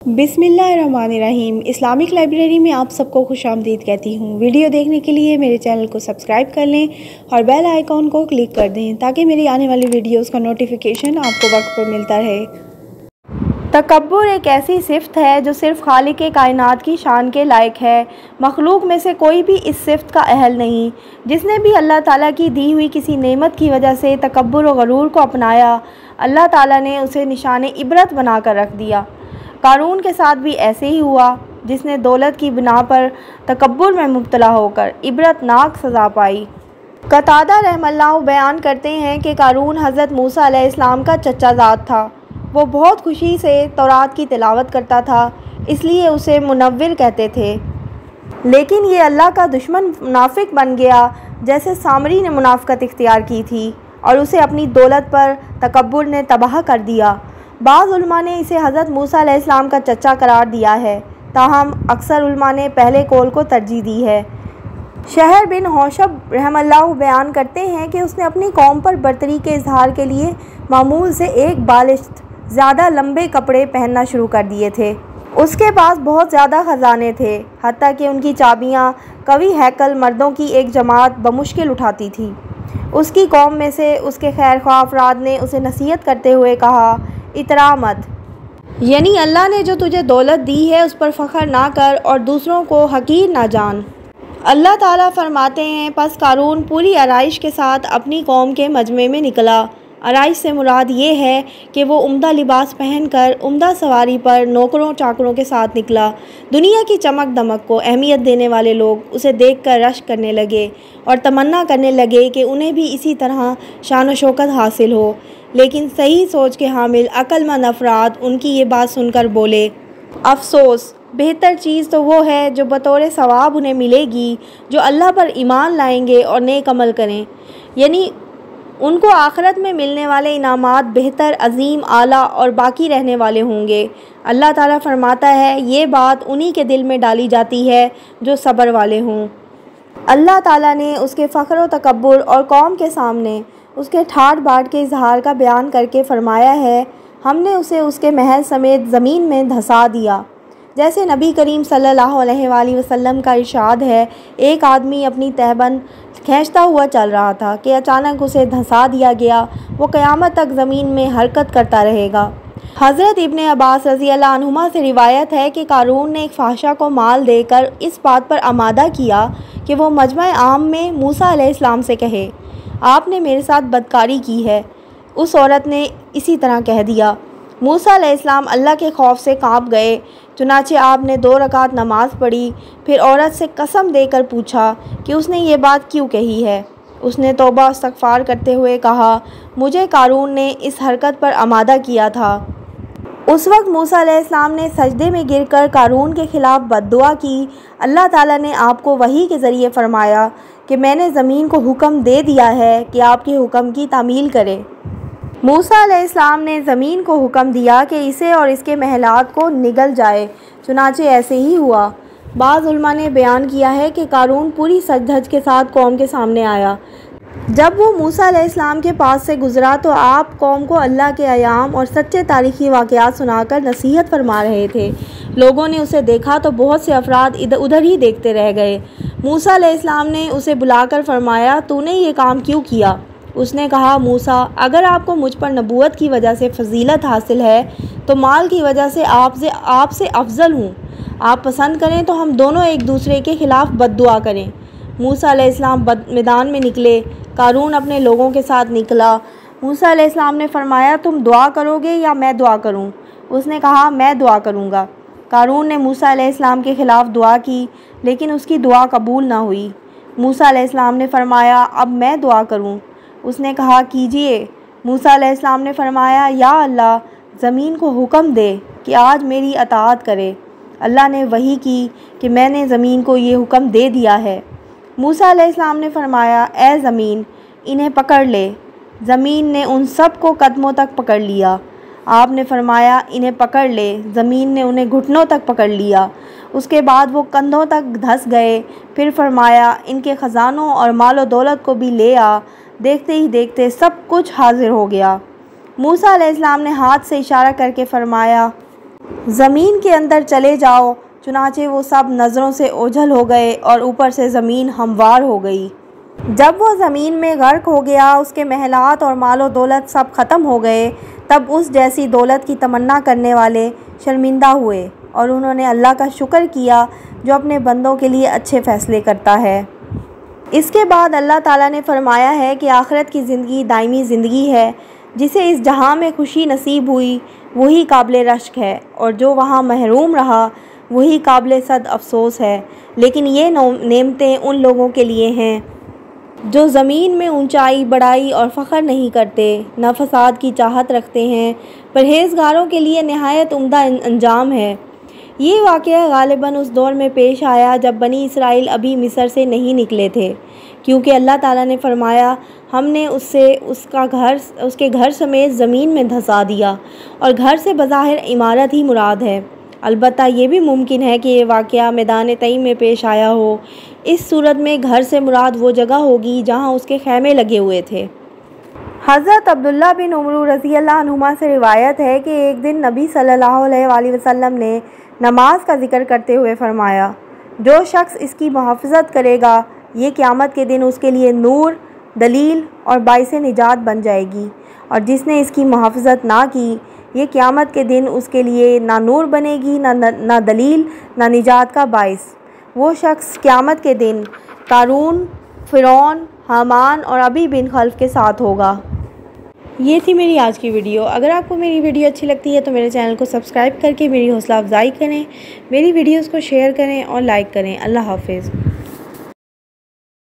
बिस्मिल्लाहिर्रहमानिर्रहीम। Islamic library में आप सबको खुशामदीद कहती हूँ। वीडियो देखने के लिए मेरे चैनल को सब्सक्राइब कर लें और बेल आइकॉन को क्लिक कर दें ताकि मेरी आने वाली वीडियोस का नोटिफिकेशन आपको वक्त पर मिलता रहे। तकब्बुर एक ऐसी सिफ़त है जो सिर्फ़ खालिक कायनात की शान के लायक है। मखलूक में से कोई भी इस सिफ़त का अहल नहीं। जिसने भी अल्लाह ताला की दी हुई किसी नेमत की वजह से तकब्बुर और गरूर को अपनाया, अल्लाह ताला ने उसे निशाने इबरत बना कर रख दिया। कारून के साथ भी ऐसे ही हुआ, जिसने दौलत की बिना पर तकब्बुर में मुब्तला होकर इबरतनाक सज़ा पाई। कतादा रहमतुल्लाह बयान करते हैं कि कारून हज़रत मूसा अलैहिस्सलाम का चचाज़ाद था। वो बहुत खुशी से तौरात की तिलावत करता था, इसलिए उसे मुनव्विर कहते थे। लेकिन ये अल्लाह का दुश्मन मुनाफिक बन गया, जैसे सामरी ने मुनाफ़िकत इख्तियार की थी और उसे अपनी दौलत पर तकब्बुर ने तबाह कर दिया। बाज़ उलमा ने इसे हज़रत मूसा अलैहिस्सलाम का चचा करार दिया है, ताहम अक्सर उलमा ने पहले कौल को तरजीह दी है। शहर बिन हौशब रहमतुल्लाह बयान करते हैं कि उसने अपनी कौम पर बरतरी के इजहार के लिए मामूल से एक बालिश्त ज़्यादा लंबे कपड़े पहनना शुरू कर दिए थे। उसके पास बहुत ज़्यादा ख़जाने थे, हत्ता कि उनकी चाबियाँ कवि हैकल मर्दों की एक जमात बमुश्किल उठाती थी। उसकी कौम में से उसके खैरख्वाह अफराद ने उसे नसीहत करते हुए कहा, इतरा मत, यानी अल्लाह ने जो तुझे दौलत दी है उस पर फ़ख्र ना कर और दूसरों को हकीर ना जान। अल्लाह ताला फरमाते हैं, पस कारून पूरी आराइश के साथ अपनी कौम के मजमे में निकला। आराइश से मुराद ये है कि वो उम्दा लिबास पहनकर उम्दा सवारी पर नौकरों चाकरों के साथ निकला। दुनिया की चमक दमक को अहमियत देने वाले लोग उसे देखकर रश करने लगे और तमन्ना करने लगे कि उन्हें भी इसी तरह शान व शौकत हासिल हो। लेकिन सही सोच के हामिल अक्लमंद अफराद उनकी ये बात सुनकर बोले, अफसोस, बेहतर चीज़ तो वो है जो बतौर सवाब उन्हें मिलेगी जो अल्लाह पर ईमान लाएंगे और नेक अमल करें, यानी उनको आखिरत में मिलने वाले इनामात बेहतर, अजीम, आला और बाकी रहने वाले होंगे। अल्लाह ताला फरमाता है, ये बात उन्हीं के दिल में डाली जाती है जो सब्र वाले हों। अल्लाह ताला ने उसके फ़ख्र व तकब्बुर और कौम के सामने उसके ठाट बाट के इजहार का बयान करके फ़रमाया है, हमने उसे उसके महल समेत ज़मीन में धंसा दिया। जैसे नबी करीम सल्लल्लाहु अलैहि वसल्लम का इरशाद है, एक आदमी अपनी तहबंद खींचता हुआ चल रहा था कि अचानक उसे धंसा दिया गया। वो क़यामत तक ज़मीन में हरकत करता रहेगा। हज़रत इब्ने अब्बास रज़ियल्लाहु अन्हुमा से रिवायत है कि कारून ने एक फ़ाहिशा को माल देकर इस बात पर आमादा किया कि वो मजमा आम में मूसा अलैहिस्सलाम से कहे, आपने मेरे साथ बदकारी की है। उस औरत ने इसी तरह कह दिया। मूसा अलैहिस्सलाम अल्लाह के खौफ से काँप गए। चुनाचे आपने 2 रकात नमाज पढ़ी। फिर औरत से कसम देकर पूछा कि उसने ये बात क्यों कही है। उसने तौबा इस्तग़फ़ार करते हुए कहा, मुझे कारून ने इस हरकत पर आमादा किया था। उस वक्त मूसा अलैहिस्सलाम ने सजदे में गिरकर कारून के ख़िलाफ़ बद्दुआ की। अल्लाह ताला ने आपको वही के ज़रिए फ़रमाया कि मैंने ज़मीन को हुक्म दे दिया है कि आपके हुक्म की तामील करे। मूसा अलैहिस्सलाम ने ज़मीन को हुक्म दिया कि इसे और इसके महलात को निगल जाए। चुनाचे ऐसे ही हुआ। बाज़ उलमा ने बयान किया है कि कारून पूरी सज-धज के साथ कौम के सामने आया। जब वो मूसा अलैहिस्सलाम के पास से गुज़रा तो आप कौम को अल्लाह के अयाम और सच्चे तारीख़ी वाक़यात सुनाकर नसीहत फरमा रहे थे। लोगों ने उसे देखा तो बहुत से अफराद इधर उधर ही देखते रह गए। मूसा अलैहिस्सलाम ने उसे बुलाकर फरमाया, तूने ये काम क्यों किया? उसने कहा, मूसा, अगर आपको मुझ पर नबूवत की वजह से फजीलत हासिल है तो माल की वजह से आपसे अफजल हूँ। आप पसंद करें तो हम दोनों एक दूसरे के ख़िलाफ़ बद्दुआ करें। मूसा अलैहिस्सलाम मैदान में निकले। कारून अपने लोगों के साथ निकला। मूसा अलैहिस्सलाम ने फरमाया, तुम दुआ करोगे या मैं दुआ करूं? उसने कहा, मैं दुआ करूंगा। कारून ने मूसा अलैहिस्सलाम के ख़िलाफ़ दुआ की, लेकिन उसकी दुआ कबूल ना हुई। मूसा अलैहिस्सलाम ने फरमाया, अब मैं दुआ करूं? उसने कहा, कीजिए। मूसा अलैहिस्सलाम ने फरमाया, या अल्लाह, ज़मीन को हुक्म दे कि आज मेरी अताअत करे। अल्लाह ने वही की कि मैंने ज़मीन को ये हुक्म दे दिया है। मूसा अलैहिस्सलाम ने फरमाया, ए ज़मीन, इन्हें पकड़ ले। ज़मीन ने उन सब को कदमों तक पकड़ लिया। आपने फरमाया, इन्हें पकड़ ले। ज़मीन ने उन्हें घुटनों तक पकड़ लिया। उसके बाद वो कंधों तक धंस गए। फिर फरमाया, इनके ख़जानों और मालो दौलत को भी ले आ। देखते ही देखते सब कुछ हाजिर हो गया। मूसा अलैहिस्सलाम ने हाथ से इशारा करके फरमाया, ज़मीन के अंदर चले जाओ। चुनाचे वो सब नज़रों से ओझल हो गए और ऊपर से ज़मीन हमवार हो गई। जब वो ज़मीन में गर्क हो गया, उसके महलात और मालो दौलत सब ख़त्म हो गए, तब उस जैसी दौलत की तमन्ना करने वाले शर्मिंदा हुए और उन्होंने अल्लाह का शुक्र किया जो अपने बंदों के लिए अच्छे फ़ैसले करता है। इसके बाद अल्लाह ताला ने फरमाया है कि आखिरत की ज़िंदगी दायमी ज़िंदगी है। जिसे इस जहां में खुशी नसीब हुई वही काबिल रश्क है, और जो वहां महरूम रहा वही काबिल सद अफसोस है। लेकिन ये नेमतें उन लोगों के लिए हैं जो ज़मीन में ऊंचाई, बड़ाई और फ़ख्र नहीं करते, न फसाद की चाहत रखते हैं। परहेज़गारों के लिए नहायत उम्दा अंजाम है। ये वाक़या ग़ालिबन उस दौर में पेश आया जब बनी इसराइल अभी मिस्र से नहीं निकले थे, क्योंकि अल्लाह ताला ने फरमाया, हमने उसके घर समेत ज़मीन में धंसा दिया, और घर से बज़ाहिर इमारत ही मुराद है। अलबत्ता ये भी मुमकिन है कि ये वाक़या मैदान तई में पेश आया हो। इस सूरत में घर से मुराद वो जगह होगी जहाँ उसके खैमे लगे हुए थे। हज़रत अब्दुल्ला बिन उमर रज़ी अल्लाह अन्हुमा से रिवायत है कि एक दिन नबी सल्लल्लाहु अलैहि वसल्लम ने नमाज का ज़िक्र करते हुए फ़रमाया, जो शख्स इसकी मुहाफ़ज़त करेगा ये क़यामत के दिन उसके लिए नूर, दलील और बाइसे निजात बन जाएगी, और जिसने इसकी मुहाफ़ज़त ना की ये क़यामत के दिन उसके लिए ना नूर बनेगी, ना दलील, ना निजात का बाइस। वो शख्स क़यामत के दिन कारून, फ़िरौन, हामान और अबी बिन खल्फ़ के साथ होगा। ये थी मेरी आज की वीडियो। अगर आपको मेरी वीडियो अच्छी लगती है तो मेरे चैनल को सब्सक्राइब करके मेरी हौसला अफजाई करें, मेरी वीडियोस को शेयर करें और लाइक करें। अल्लाह हाफ़िज़।